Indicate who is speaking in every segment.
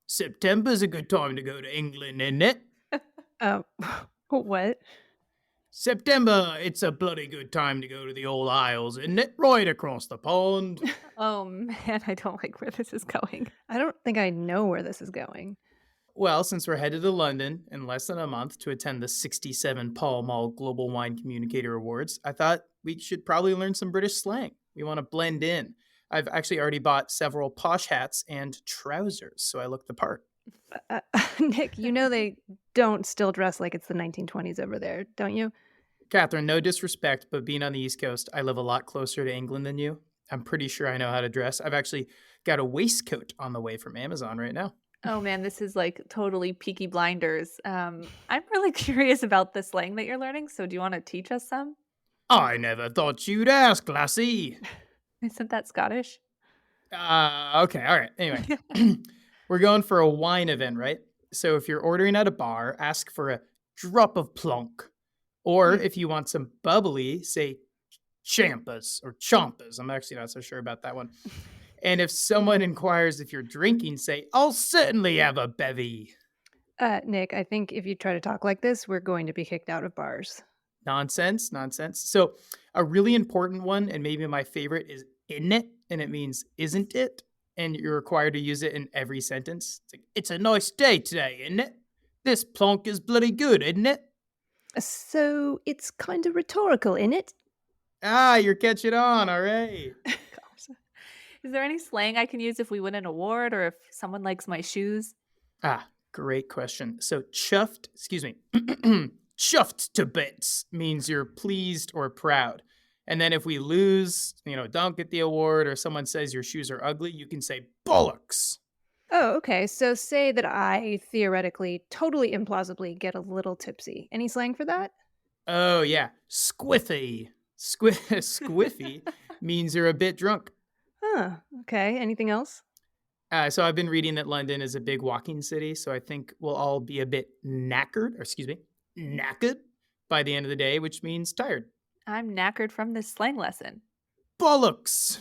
Speaker 1: September's a good time to go to England, isn't it?
Speaker 2: Oh, what?
Speaker 1: September, it's a bloody good time to go to the old Isles, isn't it? Right across the pond.
Speaker 2: Oh, man, I don't like where this is going. I don't think I know where this is going.
Speaker 1: Well, since we're headed to London in less than a month to attend the 67 Pall Mall Global Wine Communicator Awards, I thought we should probably learn some British slang. We want to blend in. I've actually already bought several posh hats and trousers, so I look the part.
Speaker 2: Nick, you know they don't still dress like it's the 1920s over there, don't you?
Speaker 1: Catherine, no disrespect, but being on the East Coast, I live a lot closer to England than you. I'm pretty sure I know how to dress. I've actually got a waistcoat on the way from Amazon right now.
Speaker 2: Oh man, this is like totally Peaky Blinders. I'm really curious about the slang that you're learning. So do you want to teach us some?
Speaker 1: I never thought you'd ask, lassie.
Speaker 2: Isn't that Scottish?
Speaker 1: Okay, all right. Anyway, we're going for a wine event, right? So if you're ordering at a bar, ask for a drop of plonk. Or
Speaker 2: Hmm.
Speaker 1: if you want some bubbly, say champas or chompas. I'm actually not so sure about that one. And if someone inquires if you're drinking, say, I'll certainly have a bevy.
Speaker 2: Nick, I think if you try to talk like this, we're going to be kicked out of bars.
Speaker 1: Nonsense, nonsense. So, a really important one, and maybe my favorite, is isn't it? And it means isn't it? And you're required to use it in every sentence. It's like, it's a nice day today, isn't it? This plonk is bloody good, isn't it?
Speaker 2: So it's kind of rhetorical, in it?
Speaker 1: Ah, you're catching on. All right.
Speaker 2: Gosh. Is there any slang I can use if we win an award or if someone likes my shoes?
Speaker 1: Great question. So, chuffed, excuse me, chuffed to bits means you're pleased or proud. And then if we lose, don't get the award or someone says your shoes are ugly, you can say bollocks.
Speaker 2: Oh, okay. So say that I theoretically, totally implausibly get a little tipsy. Any slang for that?
Speaker 1: Oh, yeah. Squiffy. Squiffy means you're a bit drunk.
Speaker 2: Huh. Okay. Anything else?
Speaker 1: So I've been reading that London is a big walking city. So I think we'll all be a bit knackered, or excuse me, knackered by the end of the day, which means tired.
Speaker 2: I'm knackered from this slang lesson.
Speaker 1: Bollocks.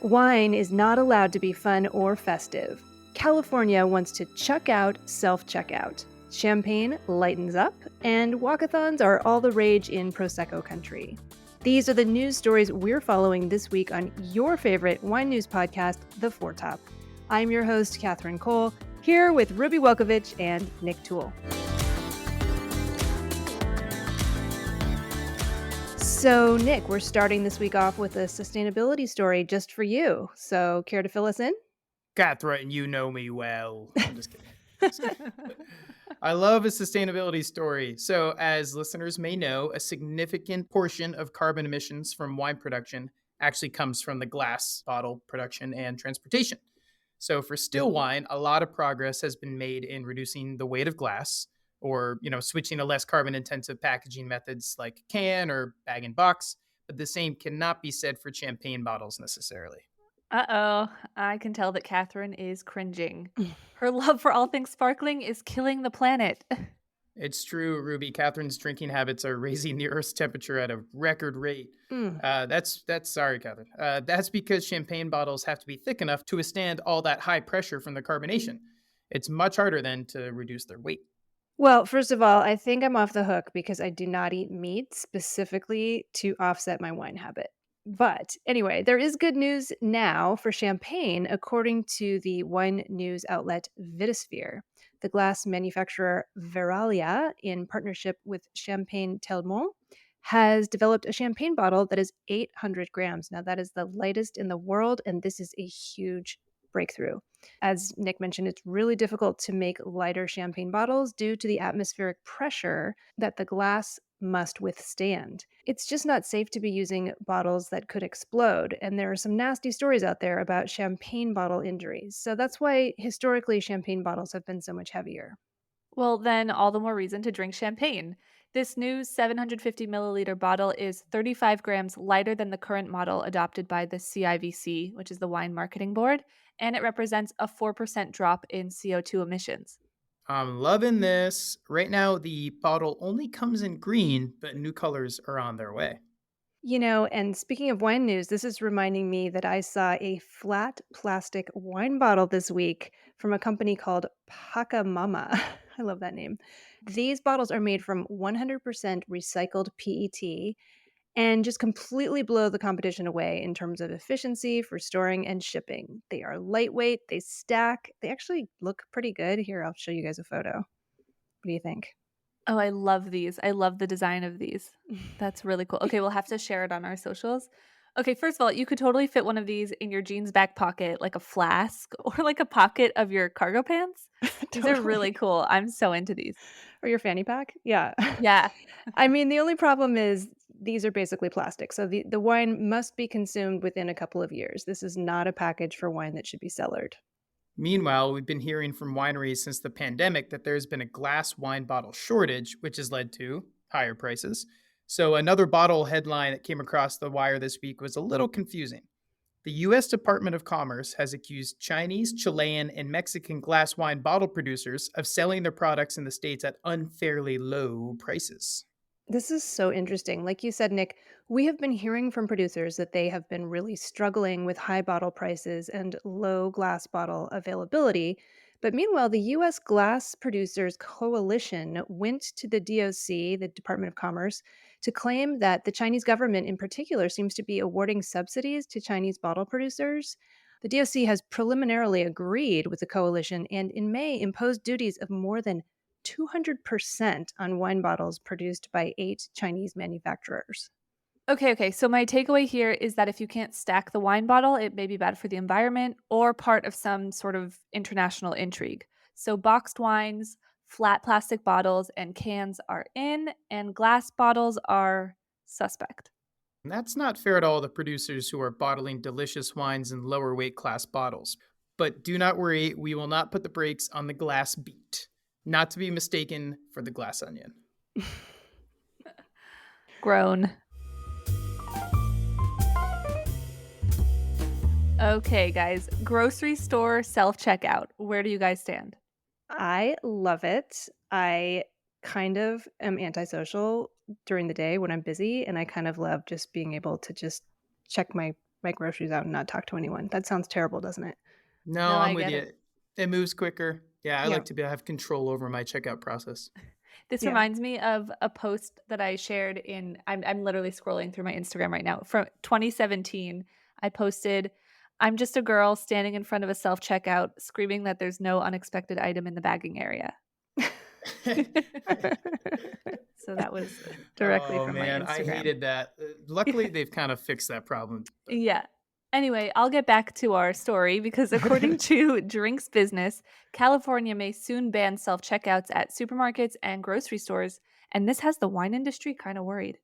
Speaker 2: Wine is not allowed to be fun or festive. California wants to chuck out self checkout. Champagne lightens up, and walkathons are all the rage in Prosecco country. These are the news stories we're following this week on your favorite wine news podcast, The Four Top. I'm your host, Catherine Cole, here with Ruby Welkovich and Nick Toole. So, Nick, we're starting this week off with a sustainability story just for you. So, care to fill us in?
Speaker 1: Catherine, you know me well. I'm just kidding. Just kidding. I love a sustainability story. So, as listeners may know, a significant portion of carbon emissions from wine production actually comes from the glass bottle production and transportation. So, for still wine, a lot of progress has been made in reducing the weight of glass or, switching to less carbon intensive packaging methods like can or bag and box. But the same cannot be said for champagne bottles necessarily.
Speaker 2: Uh-oh, I can tell that Catherine is cringing. Her love for all things sparkling is killing the planet.
Speaker 1: It's true, Ruby. Catherine's drinking habits are raising the Earth's temperature at a record rate.
Speaker 2: Mm.
Speaker 1: That's sorry, Catherine. That's because champagne bottles have to be thick enough to withstand all that high pressure from the carbonation. It's much harder then to reduce their weight.
Speaker 2: Well, first of all, I think I'm off the hook because I do not eat meat specifically to offset my wine habit. But anyway, there is good news now for champagne, according to the wine news outlet Vitisphere. The glass manufacturer Veralia, in partnership with Champagne Telmont, has developed a champagne bottle that is 800 grams. Now, that is the lightest in the world, and this is a huge breakthrough. As Nick mentioned, it's really difficult to make lighter champagne bottles due to the atmospheric pressure that the glass must withstand. It's just not safe to be using bottles that could explode, and there are some nasty stories out there about champagne bottle injuries. So that's why historically champagne bottles have been so much heavier. Well, then, all the more reason to drink champagne. This new 750 milliliter bottle is 35 grams lighter than the current model adopted by the CIVC, which is the Wine Marketing Board, and it represents a 4% drop in CO2 emissions.
Speaker 1: I'm loving this. Right now, the bottle only comes in green, but new colors are on their way.
Speaker 2: And speaking of wine news, this is reminding me that I saw a flat plastic wine bottle this week from a company called Pacamama. I love that name. These bottles are made from 100% recycled PET and just completely blow the competition away in terms of efficiency for storing and shipping. They are lightweight, they stack, they actually look pretty good. Here, I'll show you guys a photo. What do you think?
Speaker 3: Oh, I love these. I love the design of these. That's really cool. Okay, we'll have to share it on our socials. Okay, first of all, you could totally fit one of these in your jeans back pocket, like a flask, or like a pocket of your cargo pants. These are really
Speaker 2: Totally.
Speaker 3: cool. I'm so into these.
Speaker 2: Or your fanny pack? Yeah.
Speaker 3: Yeah.
Speaker 2: I mean, the only problem is these are basically plastic. So the wine must be consumed within a couple of years. This is not a package for wine that should be cellared.
Speaker 1: Meanwhile, we've been hearing from wineries since the pandemic that there's been a glass wine bottle shortage, which has led to higher prices. So, another bottle headline that came across the wire this week was a little confusing. The U.S. Department of Commerce has accused Chinese, Chilean, and Mexican glass wine bottle producers of selling their products in the States at unfairly low prices.
Speaker 2: This is so interesting. Like you said, Nick, we have been hearing from producers that they have been really struggling with high bottle prices and low glass bottle availability. But meanwhile, the US Glass Producers Coalition went to the DOC, the Department of Commerce, to claim that the Chinese government in particular seems to be awarding subsidies to Chinese bottle producers. The DOC has preliminarily agreed with the coalition and in May imposed duties of more than 200% on wine bottles produced by 8 Chinese manufacturers.
Speaker 3: Okay. So my takeaway here is that if you can't stack the wine bottle, it may be bad for the environment or part of some sort of international intrigue. So boxed wines, flat plastic bottles, and cans are in, and glass bottles are suspect.
Speaker 1: And that's not fair to all the producers who are bottling delicious wines in lower weight class bottles. But do not worry, we will not put the brakes on the glass beet, not to be mistaken for the glass onion.
Speaker 3: Grown. Okay, guys. Grocery store self checkout. Where do you guys stand?
Speaker 2: I love it. I kind of am antisocial during the day when I'm busy, and I kind of love just being able to just check my groceries out and not talk to anyone. That sounds terrible, doesn't it?
Speaker 1: No,
Speaker 3: No,
Speaker 1: I'm
Speaker 3: I
Speaker 1: with
Speaker 3: get it.
Speaker 1: you. It moves quicker. Yeah, I
Speaker 2: Yeah.
Speaker 1: like to have control over my checkout process.
Speaker 3: This
Speaker 2: Yeah.
Speaker 3: reminds me of a post that I shared in I'm literally scrolling through my Instagram right now. From 2017, I posted, "I'm just a girl standing in front of a self-checkout screaming that there's no unexpected item in the bagging area." So that was directly
Speaker 1: Oh
Speaker 3: from my
Speaker 1: man, I
Speaker 3: Instagram.
Speaker 1: hated that. Luckily, they've kind of fixed that problem. But
Speaker 3: Yeah. Anyway, I'll get back to our story because according to Drinks Business, California may soon ban self checkouts at supermarkets and grocery stores. And this has the wine industry kind of worried.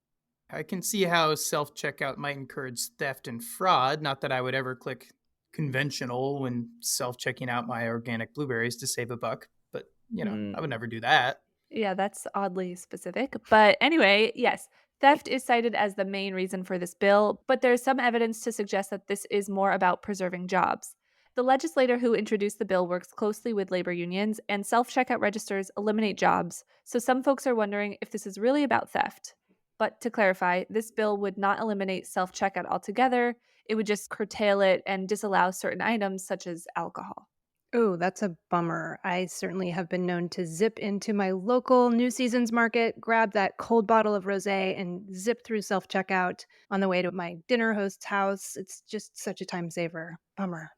Speaker 1: I can see how self checkout might encourage theft and fraud. Not that I would ever click conventional when self checking out my organic blueberries to save a buck, but I would never do that.
Speaker 3: Yeah, that's oddly specific. But anyway, yes, theft is cited as the main reason for this bill, but there's some evidence to suggest that this is more about preserving jobs. The legislator who introduced the bill works closely with labor unions, and self checkout registers eliminate jobs. So some folks are wondering if this is really about theft. But to clarify, this bill would not eliminate self checkout altogether, it would just curtail it and disallow certain items such as alcohol.
Speaker 2: Oh, that's a bummer. I certainly have been known to zip into my local New Seasons market, grab that cold bottle of rosé, and zip through self checkout on the way to my dinner host's house. It's just such a time saver. Bummer.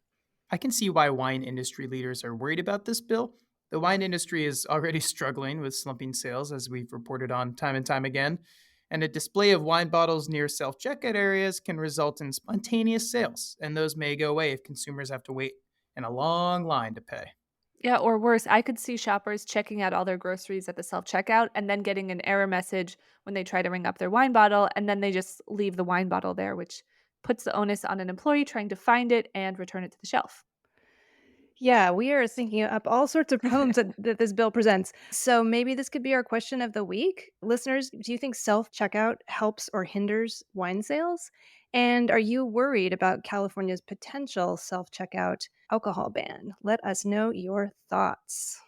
Speaker 1: I can see why wine industry leaders are worried about this bill. The wine industry is already struggling with slumping sales, as we've reported on time and time again. And a display of wine bottles near self checkout areas can result in spontaneous sales, and those may go away if consumers have to wait in a long line to pay.
Speaker 3: Yeah, or worse, I could see shoppers checking out all their groceries at the self checkout and then getting an error message when they try to ring up their wine bottle, and then they just leave the wine bottle there, which puts the onus on an employee trying to find it and return it to the shelf.
Speaker 2: Yeah, we are thinking up all sorts of problems that this bill presents. So maybe this could be our question of the week. Listeners, do you think self checkout helps or hinders wine sales? And are you worried about California's potential self checkout alcohol ban? Let us know your thoughts.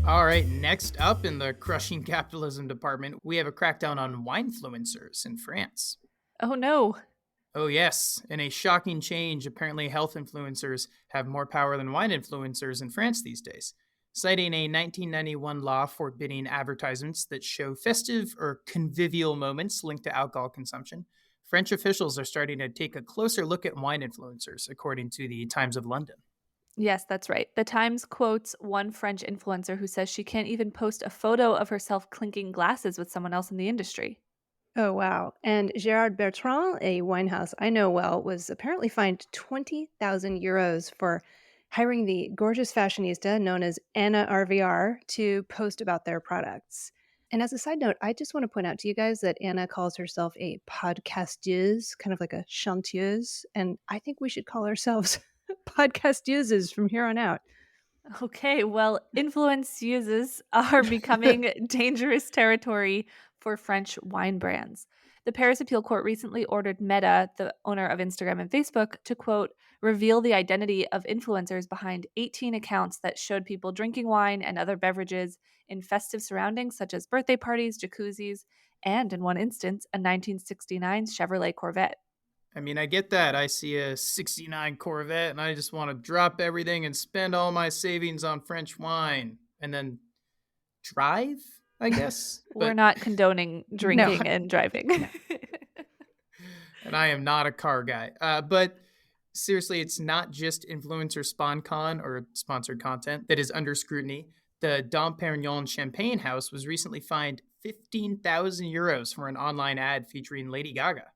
Speaker 1: All right, next up in the crushing capitalism department, we have a crackdown on wine influencers in France.
Speaker 3: Oh no.
Speaker 1: Oh, yes. In a shocking change, apparently health influencers have more power than wine influencers in France these days. Citing a 1991 law forbidding advertisements that show festive or convivial moments linked to alcohol consumption, French officials are starting to take a closer look at wine influencers, according to the Times of London.
Speaker 3: Yes, that's right. The Times quotes one French influencer who says she can't even post a photo of herself clinking glasses with someone else in the industry.
Speaker 2: Oh, wow. And Gerard Bertrand, a winehouse I know well, was apparently fined 20,000 euros for hiring the gorgeous fashionista known as Anna RVR to post about their products. And as a side note, I just want to point out to you guys that Anna calls herself a podcasteuse, kind of like a chanteuse. And I think we should call ourselves podcasteuses from here on out.
Speaker 3: Okay, well, influence uses are becoming dangerous territory for French wine brands. The Paris Appeal Court recently ordered Meta, the owner of Instagram and Facebook, to quote, reveal the identity of influencers behind 18 accounts that showed people drinking wine and other beverages in festive surroundings such as birthday parties, jacuzzis, and in one instance, a 1969 Chevrolet Corvette.
Speaker 1: I mean, I get that. I see a 69 Corvette and I just want to drop everything and spend all my savings on French wine and then drive, I guess.
Speaker 3: We're not condoning drinking and driving.
Speaker 1: And I am not a car guy. But seriously, it's not just influencer SpawnCon or sponsored content that is under scrutiny. The Dom Perignon Champagne House was recently fined 15,000 euros for an online ad featuring Lady Gaga.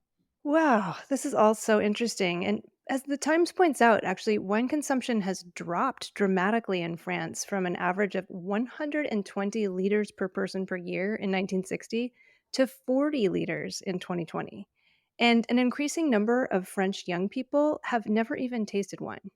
Speaker 2: Wow, this is all so interesting. And as the Times points out, actually, wine consumption has dropped dramatically in France from an average of 120 liters per person per year in 1960 to 40 liters in 2020. And an increasing number of French young people have never even tasted wine.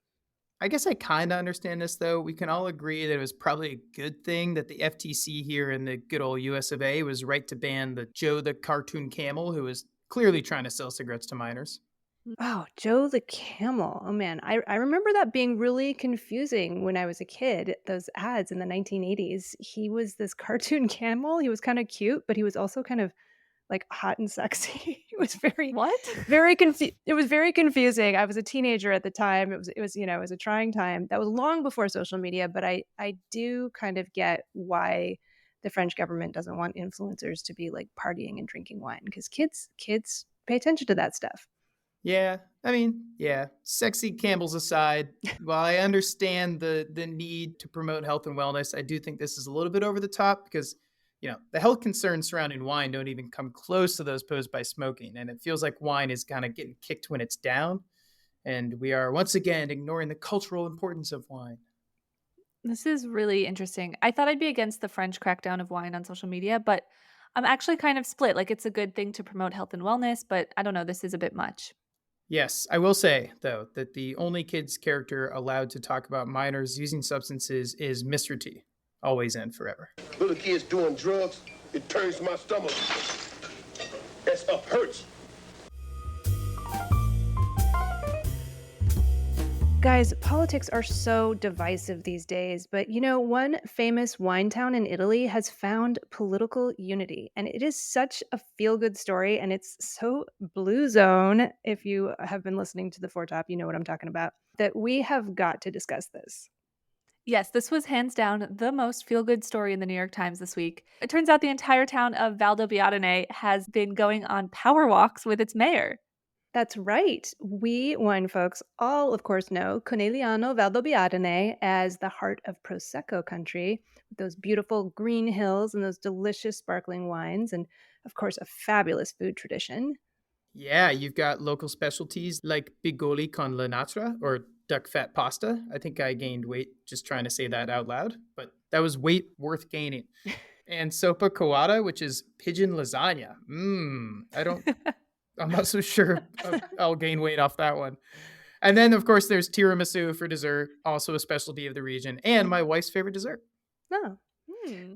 Speaker 1: I guess I kind of understand this, though. We can all agree that it was probably a good thing that the FTC here in the good old US of A was right to ban the Joe the Cartoon Camel, who was clearly trying to sell cigarettes to minors.
Speaker 2: Oh, Joe the Camel. Oh man, I remember that being really confusing when I was a kid. Those ads in the 1980s. He was this cartoon camel. He was kind of cute, but he was also kind of like hot and sexy. It was
Speaker 3: What?
Speaker 2: it was very confusing. I was a teenager at the time. It was a trying time. That was long before social media, but I do kind of get why the French government doesn't want influencers to be like partying and drinking wine because kids pay attention to that stuff.
Speaker 1: Yeah, I mean, yeah, sexy camels aside, while I understand the need to promote health and wellness, I do think this is a little bit over the top because, the health concerns surrounding wine don't even come close to those posed by smoking. And it feels like wine is kind of getting kicked when it's down. And we are once again ignoring the cultural importance of wine.
Speaker 3: This is really interesting. I thought I'd be against the French crackdown of wine on social media, but I'm actually kind of split. Like, it's a good thing to promote health and wellness, but I don't know, this is a bit much.
Speaker 1: Yes, I will say, though, that the only kids character allowed to talk about minors using substances is Mr. T. Always and forever.
Speaker 4: Little kids doing drugs, it turns my stomach. That's up hurts.
Speaker 2: Guys, politics are so divisive these days, but one famous wine town in Italy has found political unity, and it is such a feel-good story, and it's so blue zone. If you have been listening to the Foretop, you know what I'm talking about, that we have got to discuss this.
Speaker 3: Yes, this was hands down the most feel good story in the New York Times this week. It turns out the entire town of Valdobbiadene has been going on power walks with its mayor.
Speaker 2: That's right. We wine folks all, of course, know Conegliano Valdobbiadene as the heart of Prosecco country, with those beautiful green hills and those delicious sparkling wines, and of course, a fabulous food tradition.
Speaker 1: Yeah, you've got local specialties like bigoli con la natra or duck fat pasta. I think I gained weight just trying to say that out loud, but that was weight worth gaining. And sopa coata, which is pigeon lasagna. I'm not so sure I'll gain weight off that one. And then, of course, there's tiramisu for dessert, also a specialty of the region, and my wife's favorite dessert.
Speaker 2: Oh,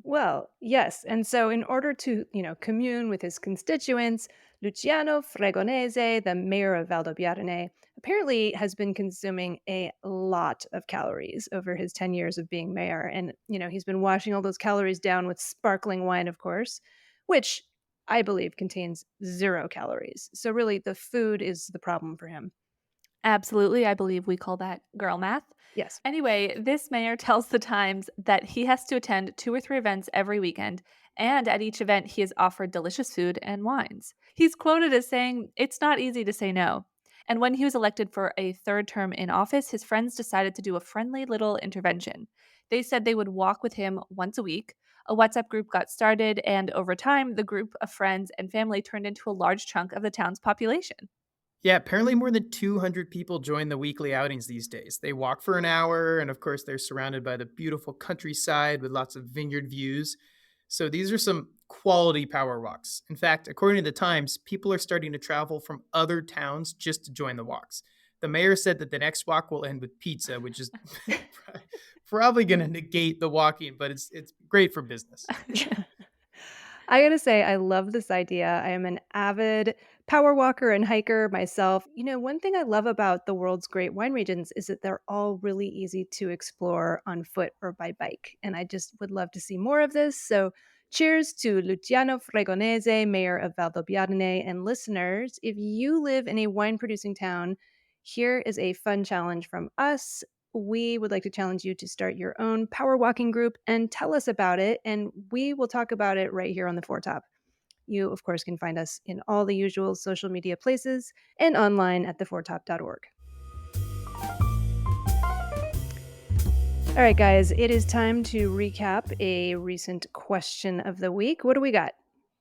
Speaker 2: Well, yes. And so, in order to, commune with his constituents, Luciano Fregonese, the mayor of Valdobbiadene, apparently has been consuming a lot of calories over his 10 years of being mayor. And, he's been washing all those calories down with sparkling wine, of course, which I believe contains 0 calories. So, really, the food is the problem for him.
Speaker 3: Absolutely. I believe we call that girl math.
Speaker 2: Yes.
Speaker 3: Anyway, this mayor tells the Times that he has to attend 2 or 3 events every weekend, and at each event, he is offered delicious food and wines. He's quoted as saying, "It's not easy to say no." And when he was elected for a third term in office, his friends decided to do a friendly little intervention. They said they would walk with him once a week. A WhatsApp group got started, and over time, the group of friends and family turned into a large chunk of the town's population.
Speaker 1: Yeah, apparently more than 200 people join the weekly outings these days. They walk for an hour, and of course, they're surrounded by the beautiful countryside with lots of vineyard views. So these are some quality power walks. In fact, according to the Times, people are starting to travel from other towns just to join the walks. The mayor said that the next walk will end with pizza, which is probably going to negate the walking, but it's great for business.
Speaker 2: I gotta say, I love this idea. I am an avid power walker and hiker myself. One thing I love about the world's great wine regions is that they're all really easy to explore on foot or by bike. And I just would love to see more of this. So, cheers to Luciano Fregonese, mayor of Valdobbiadene. And listeners, if you live in a wine producing town, here is a fun challenge from us. We would like to challenge you to start your own power walking group and tell us about it. And we will talk about it right here on the Foretop. You, of course, can find us in all the usual social media places and online at theforetop.org. All right, guys, it is time to recap a recent question of the week. What do we got?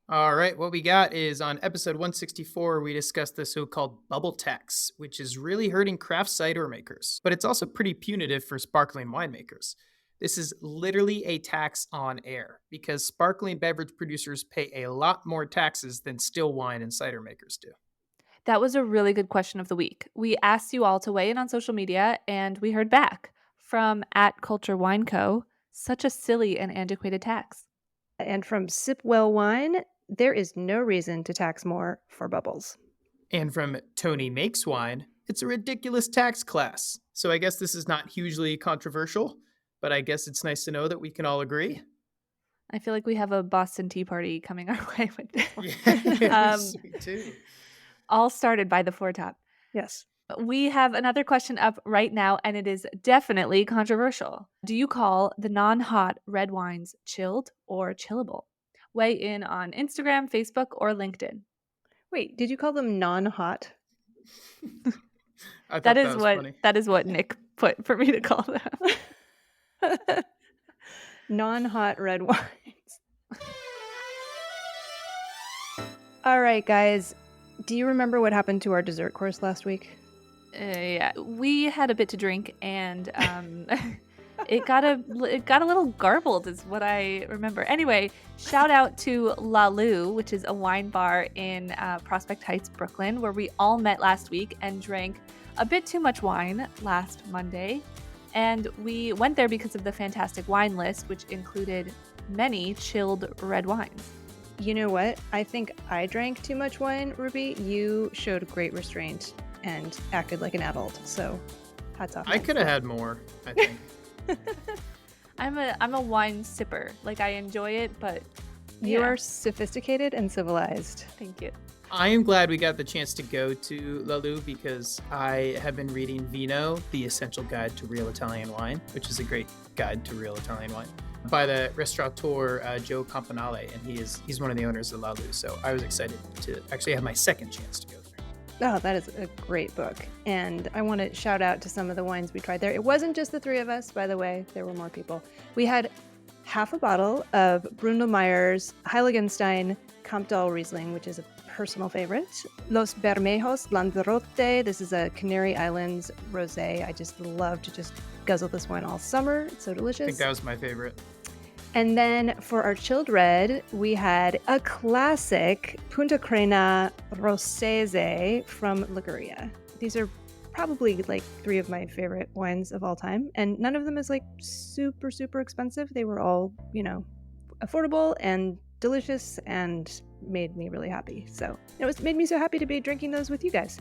Speaker 1: All right, what we got is on episode 164, we discussed the so-called bubble tax, which is really hurting craft cider makers, but it's also pretty punitive for sparkling winemakers. This is literally a tax on air because sparkling beverage producers pay a lot more taxes than still wine and cider makers do.
Speaker 3: That was a really good question of the week. We asked you all to weigh in on social media, and we heard back from @CultureWineCo. Such a silly and antiquated tax.
Speaker 2: And from Sipwell Wine, there is no reason to tax more for bubbles.
Speaker 1: And from Tony Makes Wine, it's a ridiculous tax class. So I guess this is not hugely controversial, but I guess it's nice to know that we can all agree.
Speaker 3: I feel like we have a Boston Tea Party coming our way with this one.
Speaker 1: Yes, we do.
Speaker 3: All started by the Foretop.
Speaker 2: Yes.
Speaker 3: We have another question up right now, and it is definitely controversial. Do you call the non-hot red wines chilled or chillable? Weigh in on Instagram, Facebook, or LinkedIn.
Speaker 2: Wait, did you call them non-hot?
Speaker 1: I thought
Speaker 3: That is
Speaker 1: was
Speaker 3: what
Speaker 1: funny.
Speaker 3: that is what Nick put for me to call them.
Speaker 2: Non-hot red wines. All right, guys. Do you remember what happened to our dessert course last week?
Speaker 3: Yeah, we had a bit to drink, and it got a little garbled, is what I remember. Anyway, shout out to La Lou, which is a wine bar in Prospect Heights, Brooklyn, where we all met last week and drank a bit too much wine last Monday. And we went there because of the fantastic wine list, which included many chilled red wines.
Speaker 2: You know what? I think I drank too much wine, Ruby. You showed great restraint and acted like an adult. So, hats off.
Speaker 1: I could have had more, I think.
Speaker 3: I'm a wine sipper. Like, I enjoy it, but
Speaker 2: You
Speaker 3: yeah.
Speaker 2: are sophisticated and civilized.
Speaker 3: Thank you.
Speaker 1: I am glad we got the chance to go to La Lou because I have been reading Vino, the Essential Guide to Real Italian Wine, which is a great guide to real Italian wine, by the restaurateur Joe Campanale, and he's one of the owners of La Lou. So I was excited to actually have my second chance to go there.
Speaker 2: Oh, that is a great book. And I want to shout out to some of the wines we tried there. It wasn't just the three of us, by the way. There were more people. We had half a bottle of Brundle Meyer's Heiligenstein Campdal Riesling, which is a personal favorite. Los Bermejos Lanzarote. This is a Canary Islands rosé. I just love to just guzzle this wine all summer. It's so delicious.
Speaker 1: I think that was my favorite.
Speaker 2: And then for our chilled red, we had a classic Punta Crena Rosese from Liguria. These are probably like three of my favorite wines of all time. And none of them is like super, super expensive. They were all, affordable and delicious and made me really happy. So it made me so happy to be drinking those with you guys.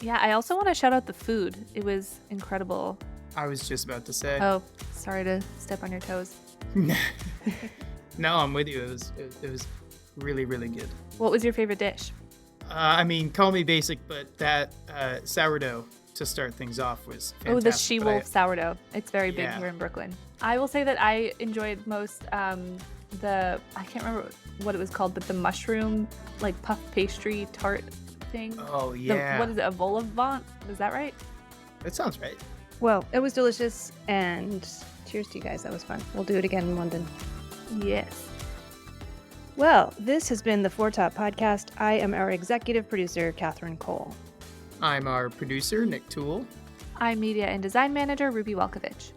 Speaker 3: Yeah, I also want to shout out the food. It was incredible.
Speaker 1: I was just about to say.
Speaker 3: Oh, sorry to step on your toes.
Speaker 1: No, I'm with you. It was really, really good.
Speaker 3: What was your favorite dish?
Speaker 1: I mean, call me basic, but that sourdough to start things off was fantastic.
Speaker 3: Oh, the
Speaker 1: but
Speaker 3: she-wolf sourdough. It's very big
Speaker 1: Yeah.
Speaker 3: here in Brooklyn. I will say that I enjoyed most I can't remember what it was called, but the mushroom, like puff pastry tart thing.
Speaker 1: Oh, yeah.
Speaker 3: What is it, a vol au vent? Is that right?
Speaker 1: That sounds right.
Speaker 2: Well, it was delicious, and cheers to you guys. That was fun. We'll do it again in London.
Speaker 3: Yes.
Speaker 2: Well, this has been the Four Top Podcast. I am our executive producer, Catherine Cole.
Speaker 1: I'm our producer, Nick Toole.
Speaker 3: I'm media and design manager, Ruby Walkovich.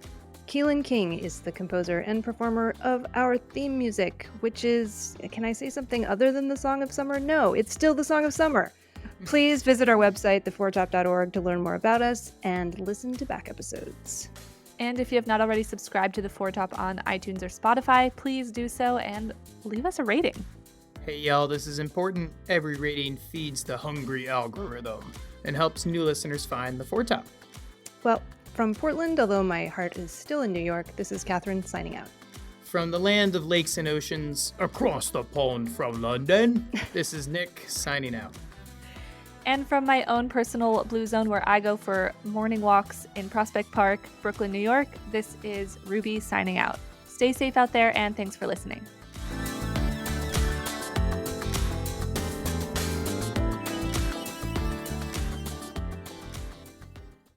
Speaker 2: Keelan King is the composer and performer of our theme music, which is, can I say something other than the Song of Summer? No, it's still the Song of Summer. Please visit our website, thefourtop.org, to learn more about us and listen to back episodes.
Speaker 3: And if you have not already subscribed to the Four Top on iTunes or Spotify, please do so and leave us a rating.
Speaker 1: Hey, y'all, this is important. Every rating feeds the hungry algorithm and helps new listeners find the Four Top.
Speaker 2: Well, from Portland, although my heart is still in New York, this is Catherine signing out.
Speaker 1: From the land of lakes and oceans, across the pond from London, this is Nick signing out.
Speaker 3: And from my own personal blue zone where I go for morning walks in Prospect Park, Brooklyn, New York, this is Ruby signing out. Stay safe out there, and thanks for listening.